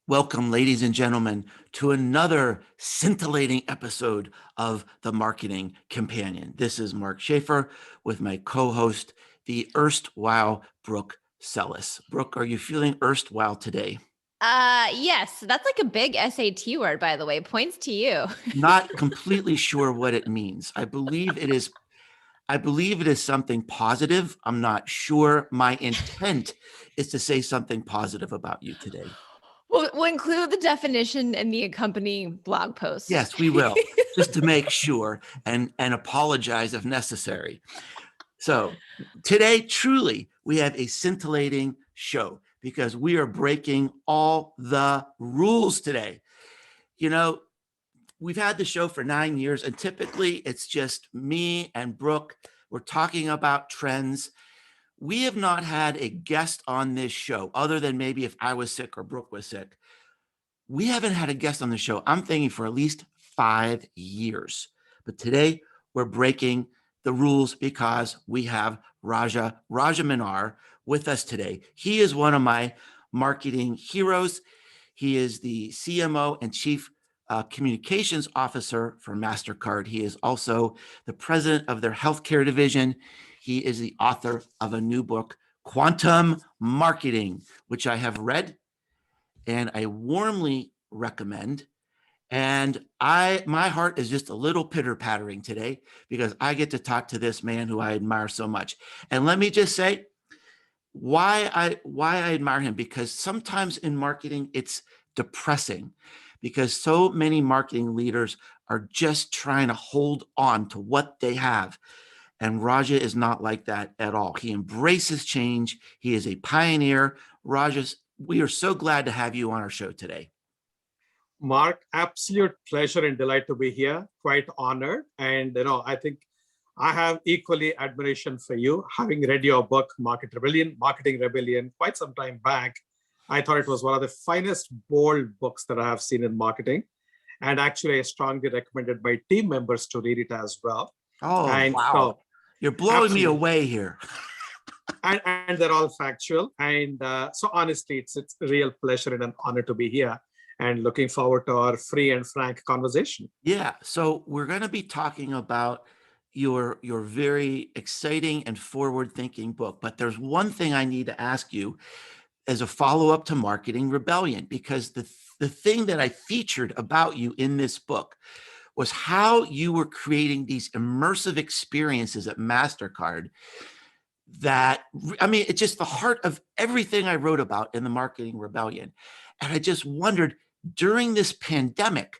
Welcome, ladies and gentlemen, to another scintillating episode of The Marketing Companion. This is Mark Schaefer with my co-host, the erstwhile Brooke Sellis. Brooke, are you feeling erstwhile today? Yes, that's like a big SAT word, by the way. Points to you. Not completely sure what it means. I believe it is something positive. I'm not sure. My intent is to say something positive about you today. We'll include the definition in the accompanying blog post. Yes, we will, just to make sure and apologize if necessary. So today, truly, we have a scintillating show because we are breaking all the rules today. You know, we've had the show for 9 years, and typically it's just me and Brooke. We're talking about trends. We have not had a guest on this show, other than maybe if I was sick or Brooke was sick. We haven't had a guest on the show, I'm thinking, for at least 5 years. But today we're breaking the rules because we have Raja Rajamannar with us today. He is one of my marketing heroes. He is the CMO and Chief Communications Officer for MasterCard. He is also the president of their healthcare division. He is the author of a new book, Quantum Marketing, which I have read and I warmly recommend. And my heart is just a little pitter-pattering today because I get to talk to this man who I admire so much. And let me just say why I admire him, because sometimes in marketing it's depressing because so many marketing leaders are just trying to hold on to what they have. And Raja is not like that at all. He embraces change. He is a pioneer. Raja, we are so glad to have you on our show today. Mark, absolute pleasure and delight to be here. Quite honored. And, I think I have equally admiration for you. Having read your book, Marketing Rebellion, quite some time back, I thought it was one of the finest, bold books that I have seen in marketing. And actually, I strongly recommended my team members to read it as well. Oh, and wow. So, you're blowing me absolutely. away here. And they're all factual. And so honestly, it's a real pleasure and an honor to be here and looking forward to our free and frank conversation. Yeah. So we're going to be talking about your very exciting and forward-thinking book. But there's one thing I need to ask you as a follow-up to Marketing Rebellion, because the thing that I featured about you in this book was how you were creating these immersive experiences at MasterCard that, I mean, it's just the heart of everything I wrote about in the Marketing Rebellion. And I just wondered, during this pandemic,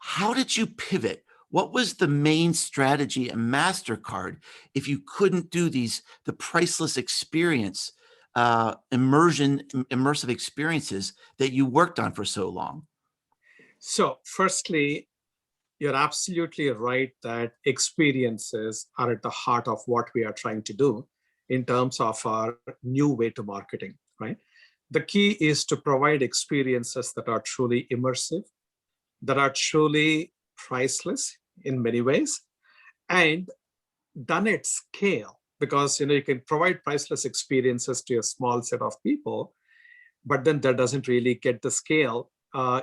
how did you pivot? What was the main strategy at MasterCard if you couldn't do the priceless experience, immersive experiences that you worked on for so long? So firstly, you're absolutely right that experiences are at the heart of what we are trying to do in terms of our new way to marketing, right? The key is to provide experiences that are truly immersive, that are truly priceless in many ways, and done at scale. Because you can provide priceless experiences to a small set of people, but then that doesn't really get the scale.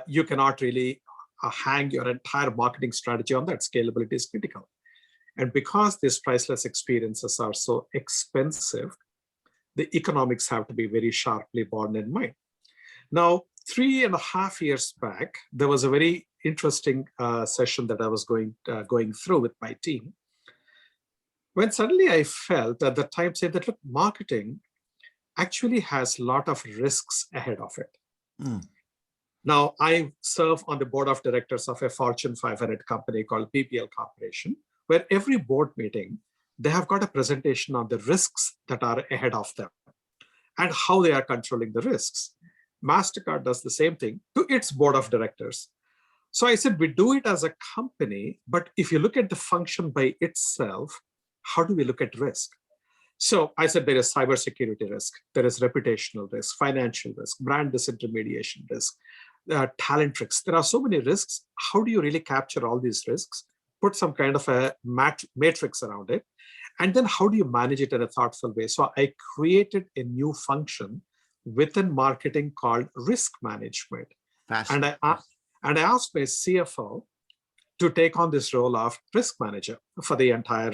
You cannot really hang your entire marketing strategy on that. Scalability is critical. And because these priceless experiences are so expensive, the economics have to be very sharply borne in mind. Now, 3.5 years back, there was a very interesting session that I was going through with my team, when suddenly I felt at the time say that, look, marketing actually has a lot of risks ahead of it. Mm. Now, I serve on the board of directors of a Fortune 500 company called PPL Corporation, where every board meeting, they have got a presentation on the risks that are ahead of them and how they are controlling the risks. MasterCard does the same thing to its board of directors. So I said, we do it as a company, but if you look at the function by itself, how do we look at risk? So I said there is cybersecurity risk, there is reputational risk, financial risk, brand disintermediation risk, talent risks. There are so many risks. How do you really capture all these risks, put some kind of a matrix around it, and then how do you manage it in a thoughtful way? So I created a new function within marketing called risk management. Fast. And I asked my CFO to take on this role of risk manager for the entire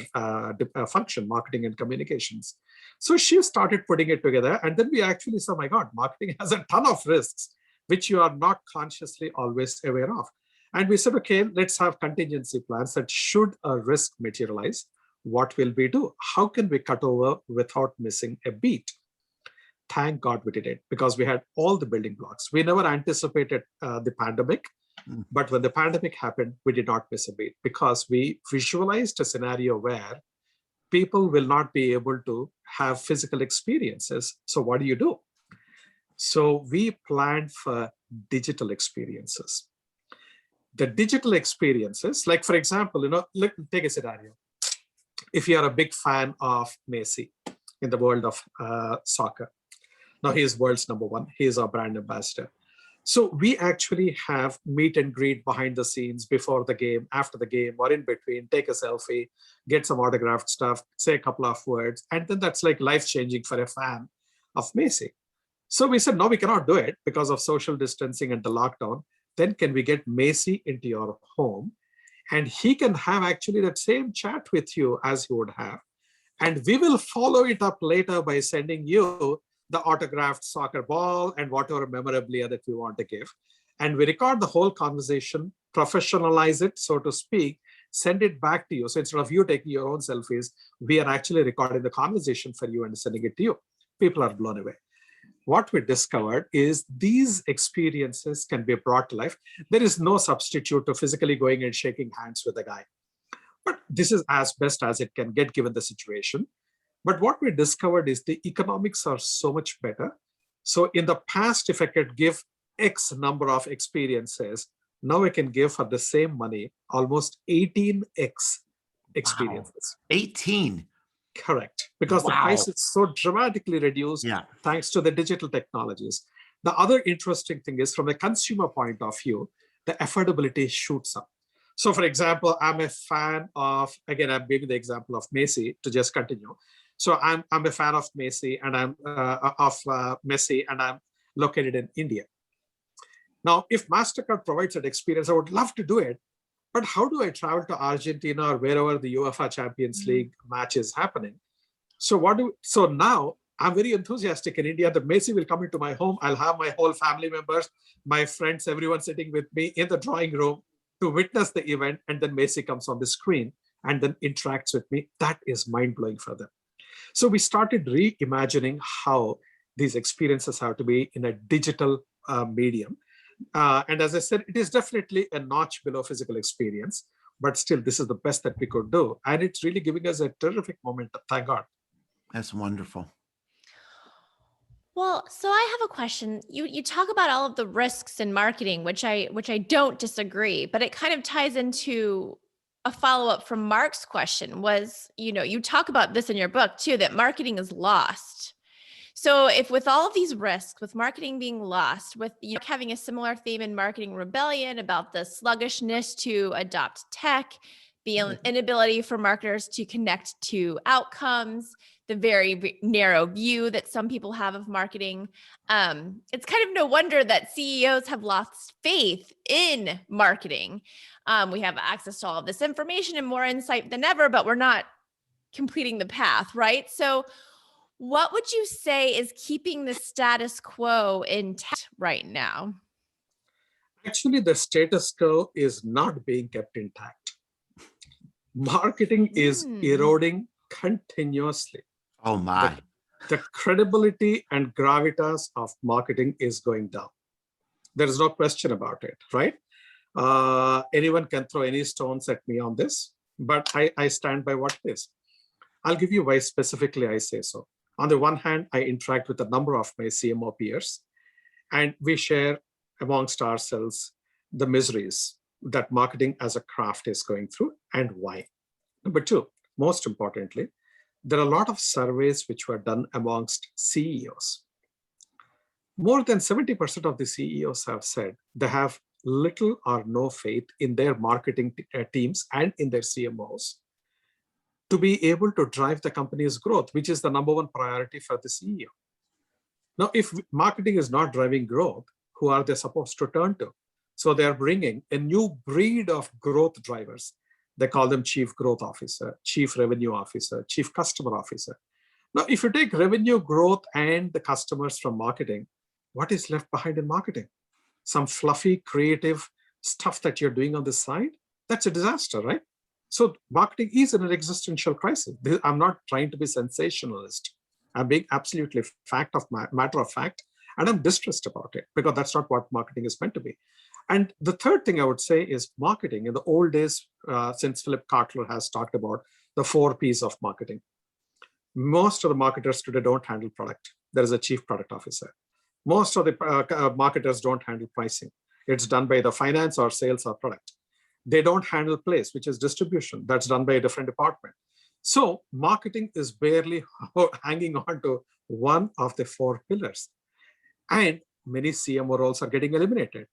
function, marketing and communications. So she started putting it together. And then we actually said, oh my God, marketing has a ton of risks, which you are not consciously always aware of. And we said, okay, let's have contingency plans that should a risk materialize, what will we do? How can we cut over without missing a beat? Thank God we did it, because we had all the building blocks. We never anticipated the pandemic, but when the pandemic happened, we did not miss a beat, because we visualized a scenario where people will not be able to have physical experiences. So what do? So we planned for digital experiences. The digital experiences, like for example, take a scenario. If you are a big fan of Messi in the world of soccer, now he is world's number one. He is our brand ambassador. So we actually have meet and greet behind the scenes, before the game, after the game, or in between, take a selfie, get some autographed stuff, say a couple of words. And then that's like life-changing for a fan of Messi. So we said, no, we cannot do it because of social distancing and the lockdown. Then can we get Messi into your home? And he can have actually that same chat with you as he would have. And we will follow it up later by sending you the autographed soccer ball and whatever memorabilia that we want to give. And we record the whole conversation, professionalize it, so to speak, send it back to you. So instead of you taking your own selfies, we are actually recording the conversation for you and sending it to you. People are blown away. What we discovered is these experiences can be brought to life. There is no substitute to physically going and shaking hands with a guy. But this is as best as it can get given the situation. But what we discovered is the economics are so much better. So in the past, if I could give X number of experiences, now I can give for the same money almost 18X experiences. Wow. 18. Correct. Because the price is so dramatically reduced thanks to the digital technologies. The other interesting thing is, from a consumer point of view, the affordability shoots up. So for example, I'm a fan of, again, I'm giving the example of Messi to just continue. So I'm a fan of Messi, and I'm located in India. Now, if MasterCard provides that experience, I would love to do it. But how do I travel to Argentina or wherever the UEFA Champions League match is happening? So now I'm very enthusiastic in India that Messi will come into my home. I'll have my whole family members, my friends, everyone sitting with me in the drawing room to witness the event. And then Messi comes on the screen and then interacts with me. That is mind-blowing for them. So we started reimagining how these experiences have to be in a digital medium. And as I said, it is definitely a notch below physical experience, but still this is the best that we could do. And it's really giving us a terrific momentum, thank God. That's wonderful. Well, so I have a question. You talk about all of the risks in marketing, which I don't disagree, but it kind of ties into a follow-up from Mark's question was, you talk about this in your book too, that marketing is lost. So if with all of these risks, with marketing being lost, with having a similar theme in Marketing Rebellion about the sluggishness to adopt tech, the inability for marketers to connect to outcomes, the very narrow view that some people have of marketing, it's kind of no wonder that CEOs have lost faith in marketing. We have access to all of this information and more insight than ever, but we're not completing the path, right? So what would you say is keeping the status quo intact right now? Actually, the status quo is not being kept intact. Marketing is eroding continuously. Oh my. The credibility and gravitas of marketing is going down. There is no question about it, right? Anyone can throw any stones at me on this, but I stand by what it is. I'll give you why specifically I say so. On the one hand, I interact with a number of my CMO peers, and we share amongst ourselves the miseries that marketing as a craft is going through and why. Number two, most importantly, there are a lot of surveys which were done amongst CEOs. More than 70% of the CEOs have said they have little or no faith in their marketing teams and in their CMOs to be able to drive the company's growth, which is the number one priority for the CEO. Now, if marketing is not driving growth, who are they supposed to turn to? So they're bringing a new breed of growth drivers. They call them chief growth officer, chief revenue officer, chief customer officer. Now, if you take revenue growth and the customers from marketing, what is left behind in marketing? Some fluffy, creative stuff that you're doing on the side? That's a disaster, right? So marketing is in an existential crisis. I'm not trying to be sensationalist. I'm being absolutely matter of fact, and I'm distressed about it because that's not what marketing is meant to be. And the third thing I would say is marketing. In the old days, since Philip Kotler has talked about the 4 Ps of marketing, most of the marketers today don't handle product. There is a chief product officer. Most of the marketers don't handle pricing. It's done by the finance or sales or product. They don't handle place, which is distribution. That's done by a different department. So marketing is barely hanging on to one of the 4 pillars. And many CMO roles are getting eliminated.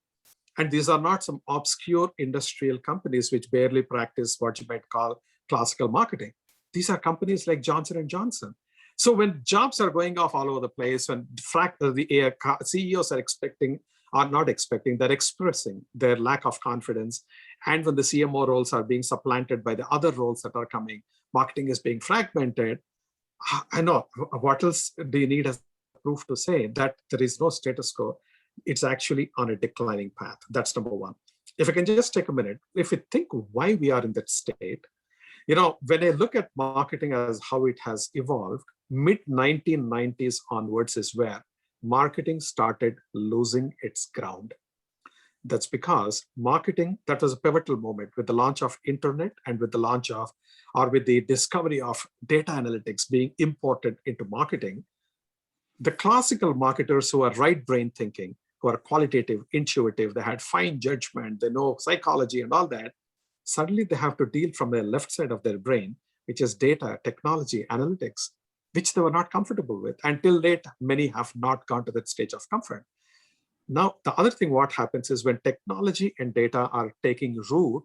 And these are not some obscure industrial companies which barely practice what you might call classical marketing. These are companies like Johnson & Johnson. So when jobs are going off all over the place, when the CEOs are not expecting, they're expressing their lack of confidence. And when the CMO roles are being supplanted by the other roles that are coming, marketing is being fragmented. I know, what else do you need as proof to say that there is no status quo? It's actually on a declining path. That's number one. If I can just take a minute, if we think why we are in that state, when I look at marketing as how it has evolved, mid-1990s onwards is where marketing started losing its ground. That's because marketing, that was a pivotal moment with the launch of internet and with the launch of, or with the discovery of data analytics being imported into marketing. The classical marketers who are right brain thinking, who are qualitative, intuitive, they had fine judgment, they know psychology and all that, suddenly they have to deal from the left side of their brain, which is data, technology, analytics, which they were not comfortable with. Until late, many have not gone to that stage of comfort. Now, the other thing what happens is when technology and data are taking root,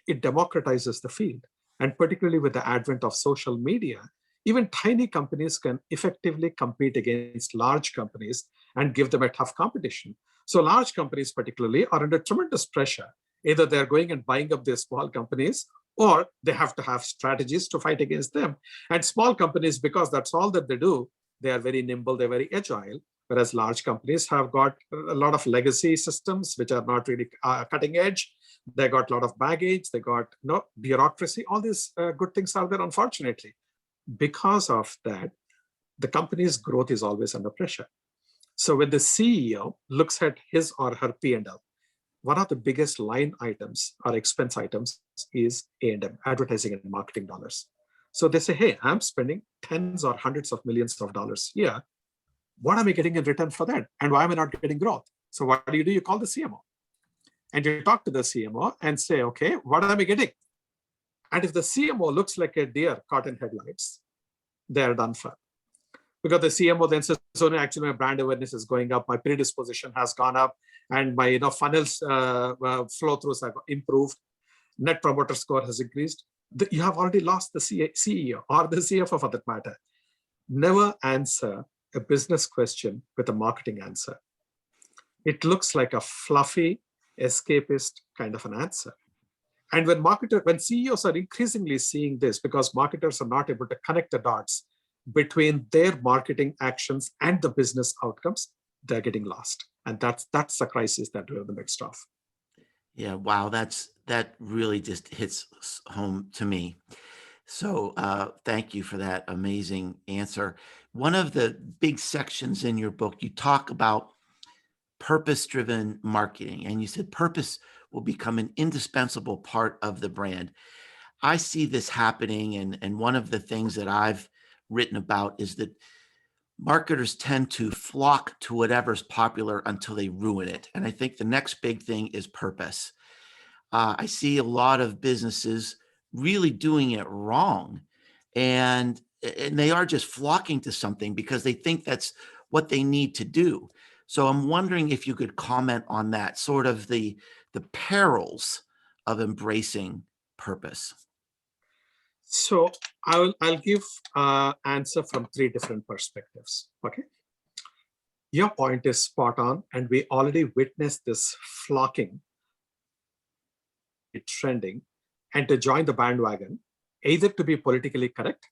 it democratizes the field. And particularly with the advent of social media, even tiny companies can effectively compete against large companies and give them a tough competition. So large companies particularly are under tremendous pressure. Either they're going and buying up their small companies, or they have to have strategies to fight against them. And small companies, because that's all that they do, they are very nimble, they're very agile. Whereas large companies have got a lot of legacy systems, which are not really cutting edge. They got a lot of baggage, they got bureaucracy. All these good things are there, unfortunately. Because of that, the company's growth is always under pressure. So when the CEO looks at his or her P&L, one of the biggest line items or expense items is A&M, advertising and marketing dollars. So they say, hey, I'm spending tens or hundreds of millions of dollars here. What am I getting in return for that? And why am I not getting growth? So what do? You call the CMO. And you talk to the CMO and say, okay, what am I getting? And if the CMO looks like a deer caught in headlights, they're done for. Because the CMO then says, so actually my brand awareness is going up, my predisposition has gone up, and my funnels flow throughs have improved, net promoter score has increased. You have already lost the CEO or the CFO for that matter. Never answer a business question with a marketing answer. It looks like a fluffy, escapist kind of an answer. And when CEOs are increasingly seeing this, because marketers are not able to connect the dots between their marketing actions and the business outcomes, they're getting lost. And that's the crisis that we're in the midst of. Yeah, wow, that really just hits home to me. So thank you for that amazing answer. One of the big sections in your book, you talk about purpose-driven marketing, and you said purpose will become an indispensable part of the brand. I see this happening, and one of the things that I've written about is that marketers tend to flock to whatever's popular until they ruin it. And I think the next big thing is purpose. I see a lot of businesses really doing it wrong, and they are just flocking to something because they think that's what they need to do. So I'm wondering if you could comment on that, sort of the perils of embracing purpose. So I'll give answer from 3 different perspectives. Okay. Your point is spot on, and we already witnessed this flocking, trending, and to join the bandwagon, either to be politically correct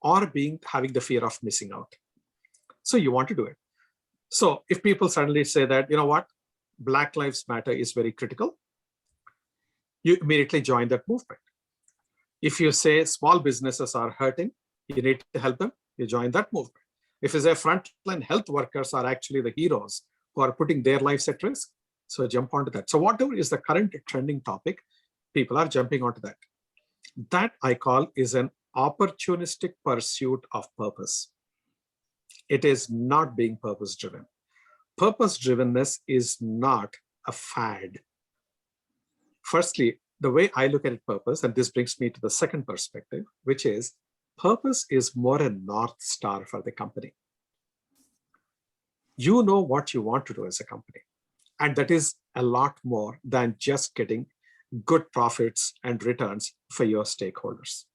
or having the fear of missing out. So you want to do it. So if people suddenly say that, you know what, Black Lives Matter is very critical, you immediately join that movement. If you say small businesses are hurting, you need to help them, you join that movement. If you say frontline health workers are actually the heroes who are putting their lives at risk, so jump onto that. So whatever is the current trending topic, people are jumping onto that. That I call is an opportunistic pursuit of purpose. It is not being purpose-driven. Purpose-drivenness is not a fad. Firstly, the way I look at it, purpose, and this brings me to the second perspective, which is purpose is more a North Star for the company. You know what you want to do as a company. And that is a lot more than just getting good profits and returns for your stakeholders.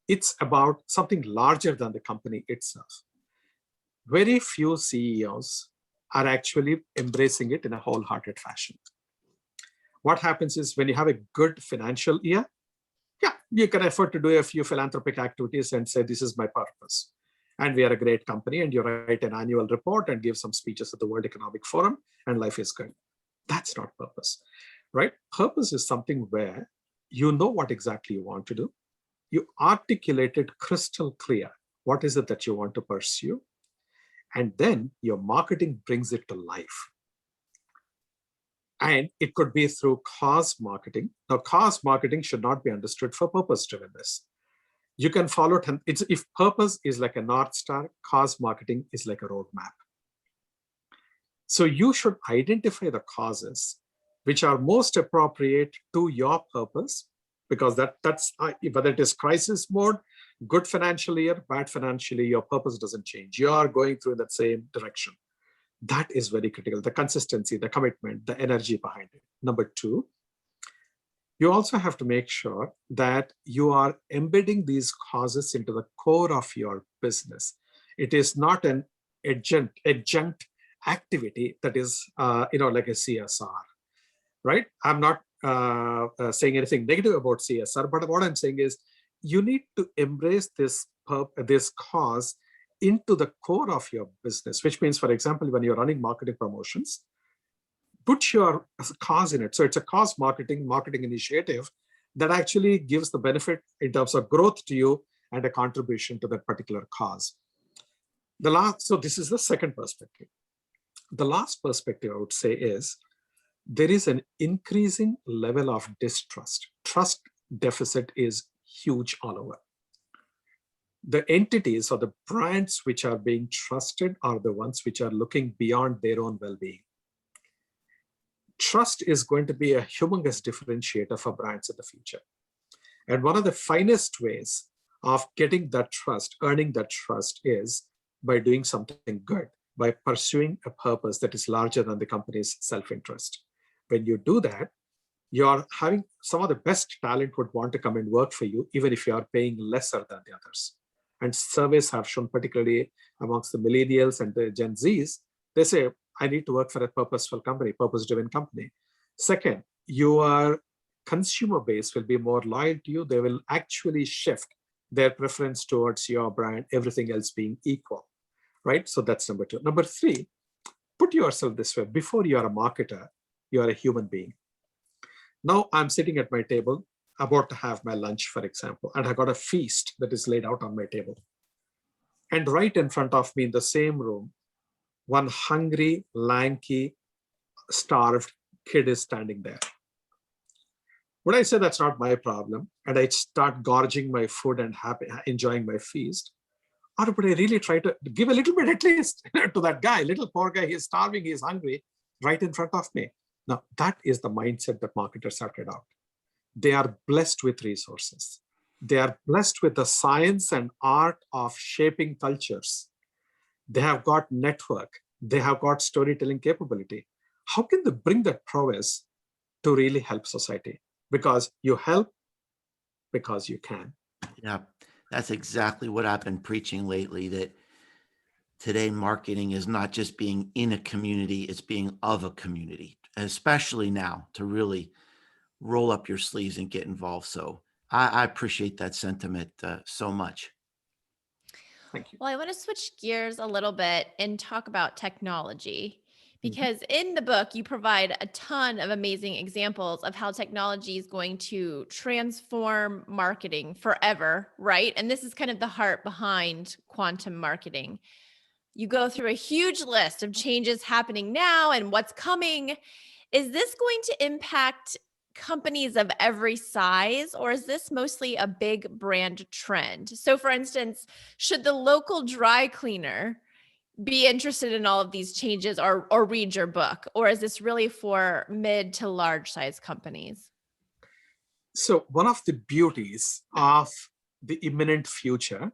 It's about something larger than the company itself. Very few CEOs are actually embracing it in a wholehearted fashion. What happens is when you have a good financial year, yeah, you can afford to do a few philanthropic activities and say, this is my purpose. And we are a great company, and you write an annual report and give some speeches at the World Economic Forum, and life is good. That's not purpose, right? Purpose is something where you know what exactly you want to do. You articulate it crystal clear. What is it that you want to pursue? And then your marketing brings it to life. And it could be through cause marketing. Now, cause marketing should not be understood for purpose-drivenness. You can follow it. If purpose is like a North Star, cause marketing is like a roadmap. So you should identify the causes which are most appropriate to your purpose, because that's whether it is crisis mode, good financial year, bad financial year, your purpose doesn't change. You are going through that same direction. That is very critical. The consistency, the commitment, the energy behind it. Number two, you also have to make sure that you are embedding these causes into the core of your business. It is not an adjunct activity that is, like a CSR, right? I'm not saying anything negative about CSR, but what I'm saying is you need to embrace this cause into the core of your business, which means, for example, when you're running marketing promotions, put your cause in it. So it's a cause marketing initiative that actually gives the benefit in terms of growth to you and a contribution to that particular cause. So this is the second perspective. The last perspective I would say is there is an increasing level of distrust. Trust deficit is huge all over. The entities or the brands which are being trusted are the ones which are looking beyond their own well-being. Trust is going to be a humongous differentiator for brands in the future. And one of the finest ways of getting that trust, earning that trust, is by doing something good, by pursuing a purpose that is larger than the company's self-interest. When you do that, you're having some of the best talent would want to come and work for you, even if you are paying lesser than the others. And surveys have shown, particularly amongst the millennials and the Gen Zs, they say, I need to work for a purposeful company, purpose-driven company. Second, your consumer base will be more loyal to you. They will actually shift their preference towards your brand, everything else being equal, right? So that's number two. Number three, put yourself this way. Before you are a marketer, you are a human being. Now I'm sitting at my table, about to have my lunch, for example, and I got a feast that is laid out on my table. And right in front of me in the same room, one hungry, lanky, starved kid is standing there. Would I say that's not my problem and I start gorging my food and enjoying my feast? Or would I really try to give a little bit at least to that guy, little poor guy, he's starving, he's hungry, right in front of me? Now, that is the mindset that marketers have to adopt. They are blessed with resources. They are blessed with the science and art of shaping cultures. They have got network. They have got storytelling capability. How can they bring that prowess to really help society? Because you help because you can. Yeah, that's exactly what I've been preaching lately, that today marketing is not just being in a community, it's being of a community, especially now to really roll up your sleeves and get involved. So I appreciate that sentiment so much. Thank you. Well, I want to switch gears a little bit and talk about technology Mhm. because in the book, you provide a ton of amazing examples of how technology is going to transform marketing forever, right? And this is kind of the heart behind quantum marketing. You go through a huge list of changes happening now and what's coming. Is this going to impact companies of every size, or is this mostly a big brand trend? So, for instance, should the local dry cleaner be interested in all of these changes or read your book? Or is this really for mid to large size companies? So one of the beauties of the imminent future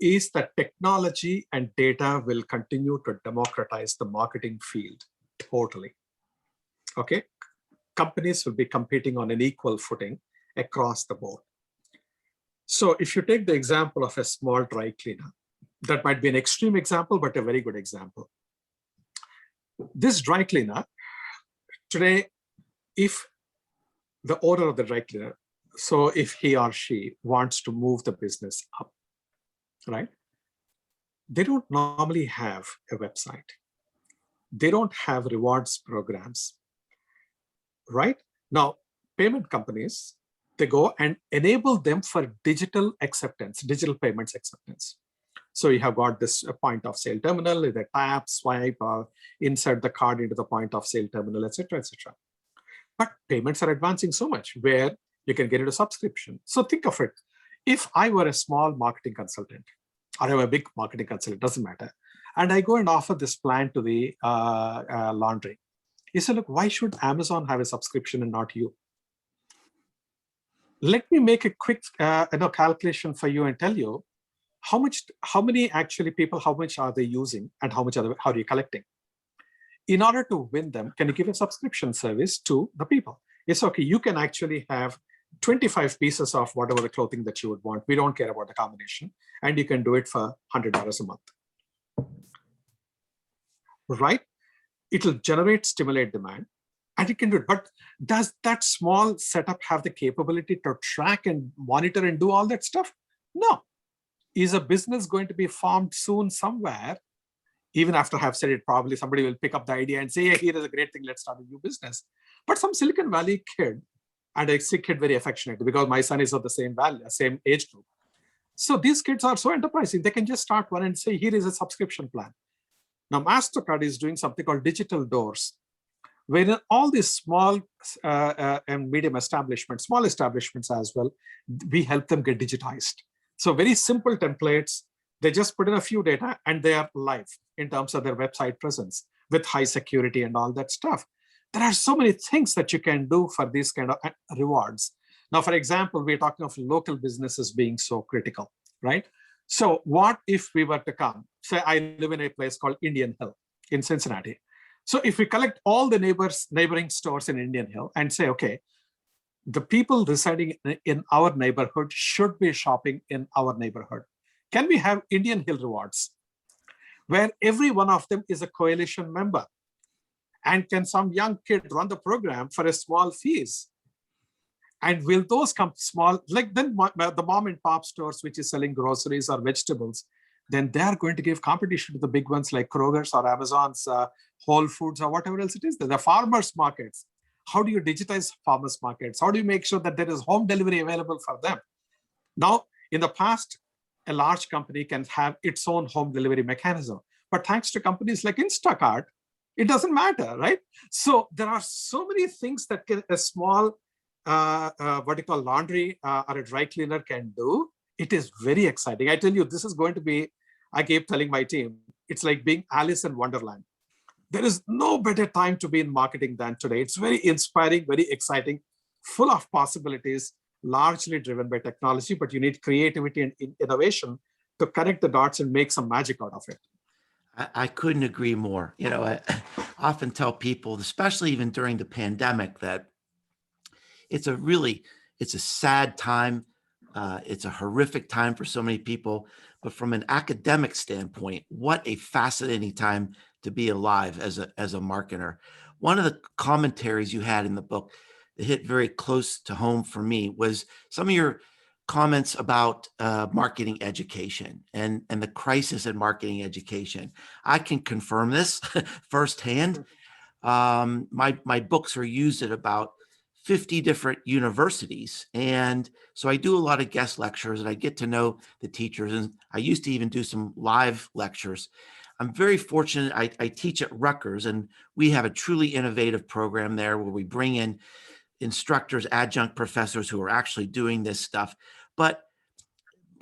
is that technology and data will continue to democratize the marketing field totally. Okay, companies will be competing on an equal footing across the board. So if you take the example of a small dry cleaner, that might be an extreme example, but a very good example. This dry cleaner today, if the owner of the dry cleaner, so if he or she wants to move the business up, right? They don't normally have a website. They don't have rewards programs, right? Now, payment companies, they go and enable them for digital acceptance, digital payments acceptance. So you have got this point of sale terminal, either tap, swipe, or insert the card into the point of sale terminal, etc., etc. But payments are advancing so much where you can get into subscription. So think of it. If I were a small marketing consultant, or I'm a big marketing consultant, doesn't matter, and I go and offer this plan to the laundry, you say, look, why should Amazon have a subscription and not you? Let me make a quick calculation for you and tell you how many actually people, how much are they using, and how are you collecting? In order to win them, can you give a subscription service to the people? It's okay, you can actually have 25 pieces of whatever the clothing that you would want. We don't care about the combination. And you can do it for $100 a month. Right? It'll stimulate demand, and it can do it. But does that small setup have the capability to track and monitor and do all that stuff? No. Is a business going to be formed soon somewhere? Even after I have said it, probably somebody will pick up the idea and say, hey, here is a great thing, let's start a new business. But some Silicon Valley kid, and I see kid very affectionate because my son is of the same age group. So these kids are so enterprising, they can just start one and say, here is a subscription plan. Now, MasterCard is doing something called digital doors, where all these small and medium establishments, small establishments as well, we help them get digitized. So very simple templates. They just put in a few data and they are live in terms of their website presence with high security and all that stuff. There are so many things that you can do for these kind of rewards. Now, for example, we're talking of local businesses being so critical, right? So what if we were to come, say I live in a place called Indian Hill in Cincinnati. So if we collect all the neighboring stores in Indian Hill and say, okay, the people residing in our neighborhood should be shopping in our neighborhood. Can we have Indian Hill rewards where every one of them is a coalition member? And can some young kid run the program for a small fees? And will those come small, like then the mom and pop stores, which is selling groceries or vegetables, then they're going to give competition to the big ones like Kroger's or Amazon's, Whole Foods or whatever else it is. The farmers markets. How do you digitize farmers markets? How do you make sure that there is home delivery available for them? Now, in the past, a large company can have its own home delivery mechanism. But thanks to companies like Instacart, it doesn't matter, right? So there are so many things that a small, what you call laundry or a dry cleaner can do. It is very exciting. I tell you, this is going to be, I keep telling my team, it's like being Alice in Wonderland. There is no better time to be in marketing than today. It's very inspiring, very exciting, full of possibilities, largely driven by technology, but you need creativity and innovation to connect the dots and make some magic out of it. I couldn't agree more. You know, I often tell people, especially even during the pandemic, that it's a sad time. It's a horrific time for so many people, but from an academic standpoint, what a fascinating time to be alive as a marketer. One of the commentaries you had in the book that hit very close to home for me was some of your comments about marketing education and the crisis in marketing education. I can confirm this firsthand. My books are used at about 50 different universities. And so I do a lot of guest lectures and I get to know the teachers. And I used to even do some live lectures. I'm very fortunate. I teach at Rutgers, and we have a truly innovative program there where we bring in instructors, adjunct professors who are actually doing this stuff. But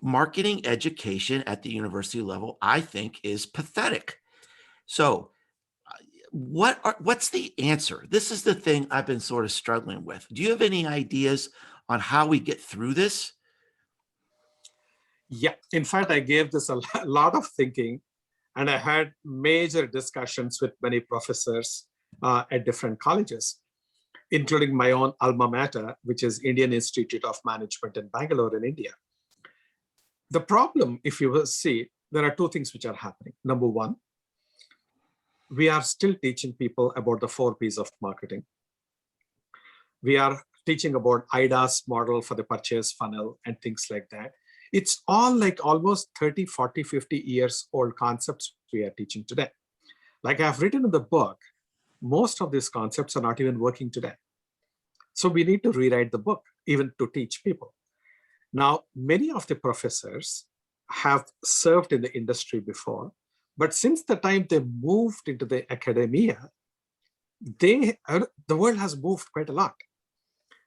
marketing education at the university level, I think, is pathetic. So what's the answer? This is the thing I've been sort of struggling with. Do you have any ideas on how we get through this? Yeah, in fact, I gave this a lot of thinking, and I had major discussions with many professors at different colleges, including my own alma mater, which is Indian Institute of Management in Bangalore in India. The problem, if you will see, there are two things which are happening. Number one, we are still teaching people about the 4 Ps of marketing. We are teaching about IDA's model for the purchase funnel and things like that. It's all like almost 30, 40, 50 years old concepts we are teaching today. Like I've written in the book, most of these concepts are not even working today. So we need to rewrite the book, even to teach people. Now, many of the professors have served in the industry before, but since the time they moved into the academia, the world has moved quite a lot.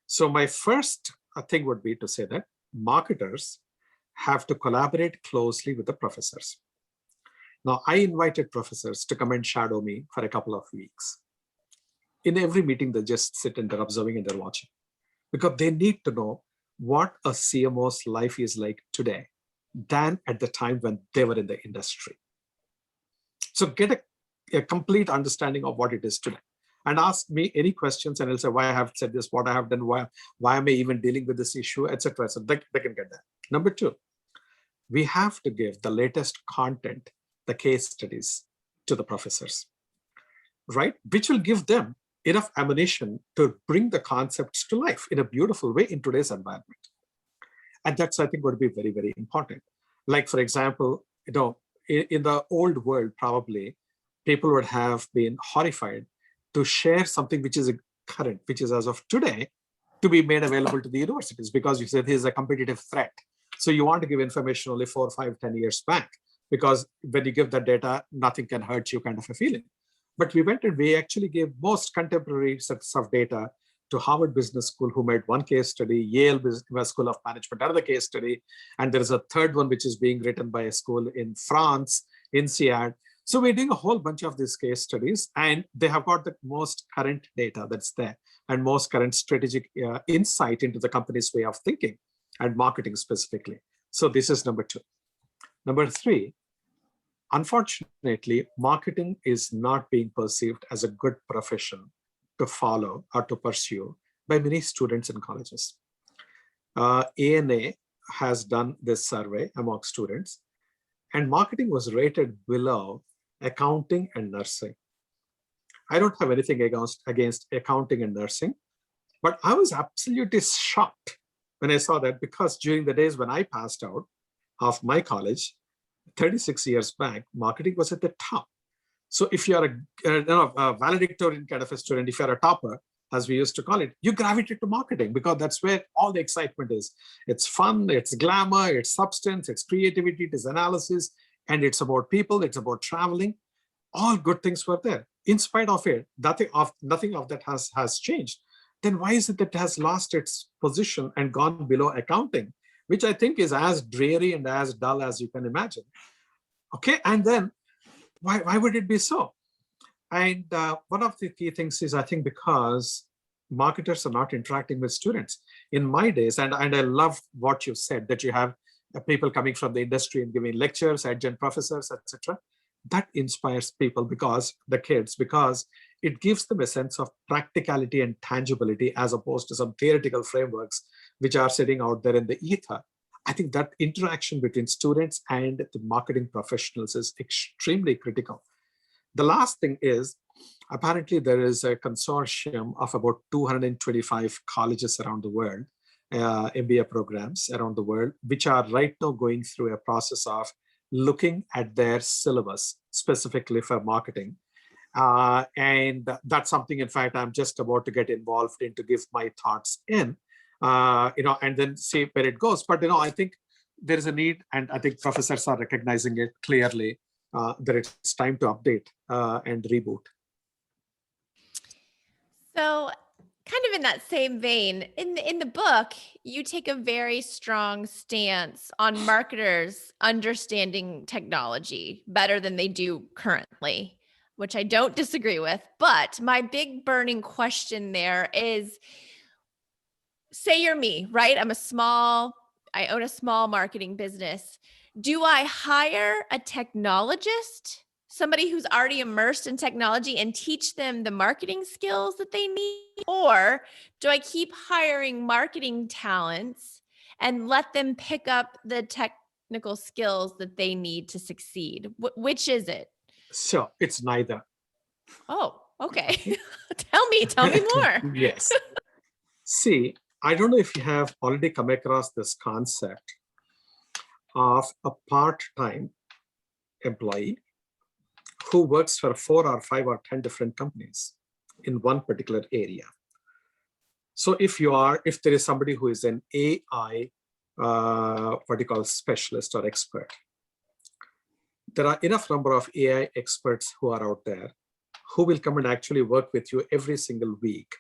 So my first thing would be to say that marketers have to collaborate closely with the professors. Now, I invited professors to come and shadow me for a couple of weeks. In every meeting, they just sit and they're observing and they're watching, because they need to know what a CMO's life is like today than at the time when they were in the industry. So get a complete understanding of what it is today, and ask me any questions, and I'll say why I have said this, what I have done, why am I even dealing with this issue, etc. So they can get that. Number two, we have to give the latest content, the case studies, to the professors, right? Which will give them enough ammunition to bring the concepts to life in a beautiful way in today's environment. And that's, I think, would be very, very important. Like, for example, in the old world, probably people would have been horrified to share something which is current, which is as of today, to be made available to the universities, because you said this is a competitive threat. So you want to give information only 4, 5, 10 years back, because when you give that data, nothing can hurt you, kind of a feeling. But we went and we actually gave most contemporary sets of data to Harvard Business School, who made one case study, Yale Business School of Management, another case study, and there is a third one which is being written by a school in France, INSEAD. So we're doing a whole bunch of these case studies, and they have got the most current data that's there and most current strategic insight into the company's way of thinking and marketing specifically. So this is number two. Number three, unfortunately, marketing is not being perceived as a good profession to follow or to pursue by many students in colleges. ANA has done this survey among students, and marketing was rated below accounting and nursing. I don't have anything against accounting and nursing, but I was absolutely shocked when I saw that, because during the days when I passed out of my college, 36 years back, marketing was at the top. So if you're a valedictorian kind of a student, if you're a topper, as we used to call it, you gravitate to marketing, because that's where all the excitement is. It's fun, it's glamour, it's substance, it's creativity, it's analysis, and it's about people, it's about traveling. All good things were there. In spite of it, nothing of that has changed. Then why is it that it has lost its position and gone below accounting, which I think is as dreary and as dull as you can imagine? Okay, and then why would it be so? And one of the key things is, I think, because marketers are not interacting with students. In my days, and I love what you said, that you have people coming from the industry and giving lectures, adjunct professors, etc. That inspires people, because the kids, because it gives them a sense of practicality and tangibility, as opposed to some theoretical frameworks which are sitting out there in the ether. I think that interaction between students and the marketing professionals is extremely critical. The last thing is, apparently there is a consortium of about 225 colleges around the world, MBA programs around the world, which are right now going through a process of looking at their syllabus specifically for marketing. And that's something, in fact, I'm just about to get involved in to give my thoughts in, and then see where it goes. But, I think there is a need, and I think professors are recognizing it clearly, that it's time to update and reboot. So, kind of in that same vein, in the book, you take a very strong stance on marketers understanding technology better than they do currently, which I don't disagree with. But my big burning question there is, say you're me, right? I own a small marketing business. Do I hire a technologist, somebody who's already immersed in technology, and teach them the marketing skills that they need? Or do I keep hiring marketing talents and let them pick up the technical skills that they need to succeed? Which is it? So it's neither. Oh, okay. Tell me more. Yes. See, I don't know if you have already come across this concept of a part-time employee who works for 4 or 5 or 10 different companies in one particular area. So if there is somebody who is an AI, specialist or expert, there are enough number of AI experts who are out there who will come and actually work with you every single week.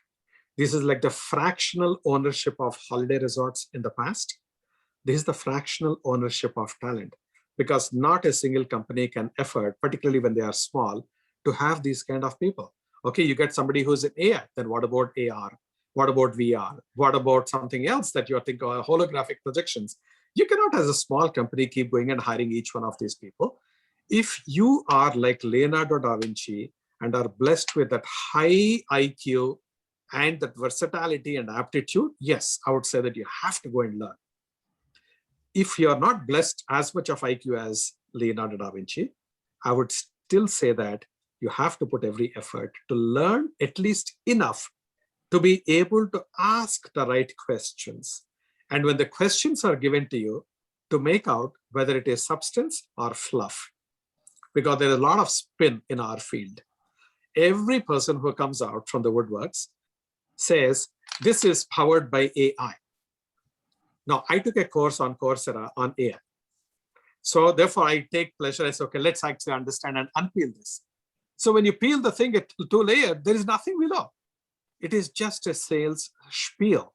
This is like the fractional ownership of holiday resorts in the past. This is the fractional ownership of talent, because not a single company can afford, particularly when they are small, to have these kind of people. Okay, you get somebody who's an AI, then what about AR? What about VR? What about something else that you're thinking of, holographic projections? You cannot, as a small company, keep going and hiring each one of these people. If you are like Leonardo da Vinci and are blessed with that high IQ and that versatility and aptitude, yes, I would say that you have to go and learn. If you're not blessed as much of IQ as Leonardo da Vinci, I would still say that you have to put every effort to learn at least enough to be able to ask the right questions. And when the questions are given to you, to make out whether it is substance or fluff, because there is a lot of spin in our field. Every person who comes out from the woodworks says, this is powered by AI. Now, I took a course on Coursera on AI. So therefore, I take pleasure. I say, okay, let's actually understand and unpeel this. So when you peel the thing at 2 layers, there is nothing below. It is just a sales spiel.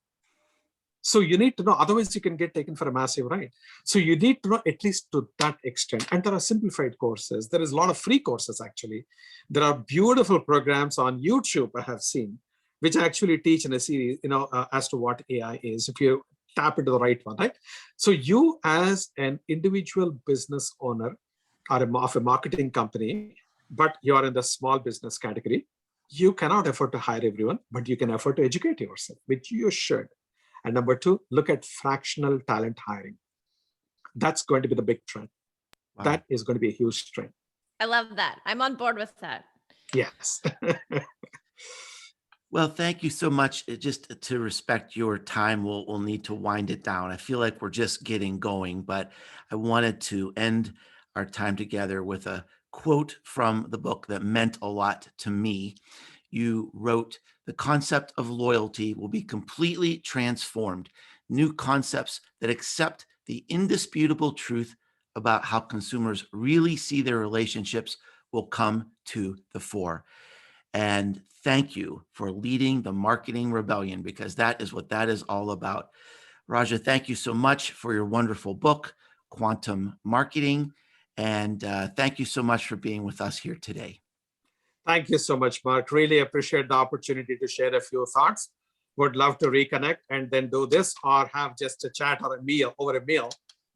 So you need to know, otherwise you can get taken for a massive ride. So you need to know at least to that extent. And there are simplified courses. There is a lot of free courses, actually. There are beautiful programs on YouTube I have seen, which actually teach in a series, as to what AI is, if you tap into the right one, right? So you as an individual business owner or of a marketing company, but you are in the small business category, you cannot afford to hire everyone, but you can afford to educate yourself, which you should. And number 2, look at fractional talent hiring. That's going to be the big trend. Wow. That is going to be a huge trend. I love that. I'm on board with that. Yes. Well, thank you so much. Just to respect your time, we'll need to wind it down. I feel like we're just getting going, but I wanted to end our time together with a quote from the book that meant a lot to me. You wrote, "The concept of loyalty will be completely transformed. New concepts that accept the indisputable truth about how consumers really see their relationships will come to the fore." And thank you for leading the marketing rebellion, because that is what that is all about. Raja, thank you so much for your wonderful book, Quantum Marketing. And thank you so much for being with us here today. Thank you so much, Mark. Really appreciate the opportunity to share a few thoughts. Would love to reconnect and then do this, or have just a chat or a meal over a meal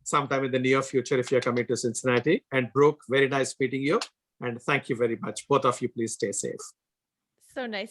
sometime in the near future if you're coming to Cincinnati. And Brooke, very nice meeting you. And thank you very much. Both of you, please stay safe. So nice.